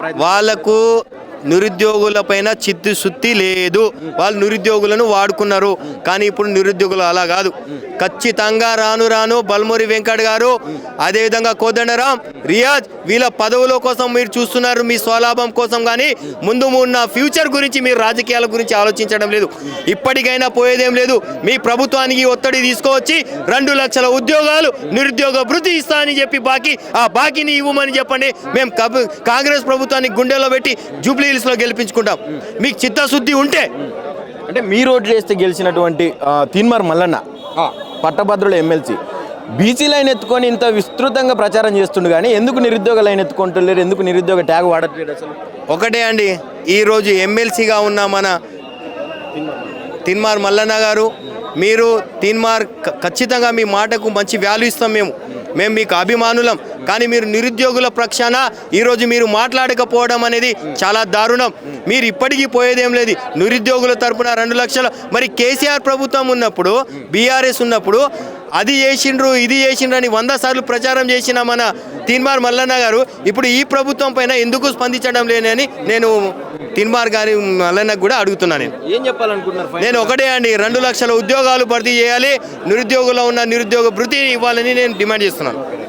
వాళ్ళకు నిరుద్యోగులపైన చిత్తశుద్ధి లేదు. వాళ్ళు నిరుద్యోగులను వాడుకున్నారు. కానీ ఇప్పుడు నిరుద్యోగులు అలా కాదు. ఖచ్చితంగా రాను రాను బల్మూరి వెంకట్ గారు, అదేవిధంగా కోదండరాం, రియాజ్ వీళ్ళ పదవుల కోసం మీరు చూస్తున్నారు, మీ స్వలాభం కోసం. కానీ ముందు ఉన్న ఫ్యూచర్ గురించి మీరు రాజకీయాల గురించి ఆలోచించడం లేదు. ఇప్పటికైనా పోయేదేం లేదు. మీ ప్రభుత్వానికి ఒత్తిడి తీసుకువచ్చి 2 లక్షల ఉద్యోగాలు నిరుద్యోగ భృతి ఇస్తా అని చెప్పి ఆ బాకీని ఇవ్వమని చెప్పండి. మేము కాంగ్రెస్ ప్రభుత్వాన్ని గుండెలో పెట్టి జూబ్లీ హిల్స్లో గెలిపించుకుంటాం. మీకు చిత్తశుద్ధి ఉంటే. అంటే మీరు ఓట్లు వేస్తే గెలిచినటువంటి తీన్మార్ మల్లన్న పట్టభద్రుల ఎమ్మెల్సీ బీసీ లైన్ ఎత్తుకొని ఇంత విస్తృతంగా ప్రచారం చేస్తుండు, కానీ ఎందుకు నిరుద్యోగ లైన్ ఎత్తుకుంటలేరు? ఎందుకు నిరుద్యోగ ట్యాగ్ వాడట్లేదు? అసలు ఒకటే అండి, ఈరోజు ఎమ్మెల్సీగా ఉన్న మన తీన్మార్ మల్లన్న గారు, మీరు తీన్మార్ ఖచ్చితంగా మీ మాటకు మంచి వాల్యూ ఇస్తాం. మేము మీకు అభిమానులం. కానీ మీరు నిరుద్యోగుల పక్షాన ఈరోజు మీరు మాట్లాడకపోవడం అనేది చాలా దారుణం. మీరు ఇప్పటికీ పోయేదేం లేదు. నిరుద్యోగుల తరపున 2 లక్షలు, మరి కేసీఆర్ ప్రభుత్వం ఉన్నప్పుడు, బీఆర్ఎస్ ఉన్నప్పుడు అది చేసిండ్రు ఇది చేసిండ్రు అని 100 సార్లు ప్రచారం చేసిన మన తీన్మార్ మల్లన్న గారు ఇప్పుడు ఈ ప్రభుత్వం పైన ఎందుకు స్పందించడం లేనని నేను తీన్మార్ గారి మల్లన్నకు కూడా అడుగుతున్నాను. ఏం చెప్పాలనుకుంటున్నారు? నేను ఒకటే అండి, 2 లక్షల ఉద్యోగాలు భర్తీ చేయాలి, నిరుద్యోగుల్లో ఉన్న నిరుద్యోగ భృతి ఇవ్వాలని నేను డిమాండ్ చేస్తున్నాను.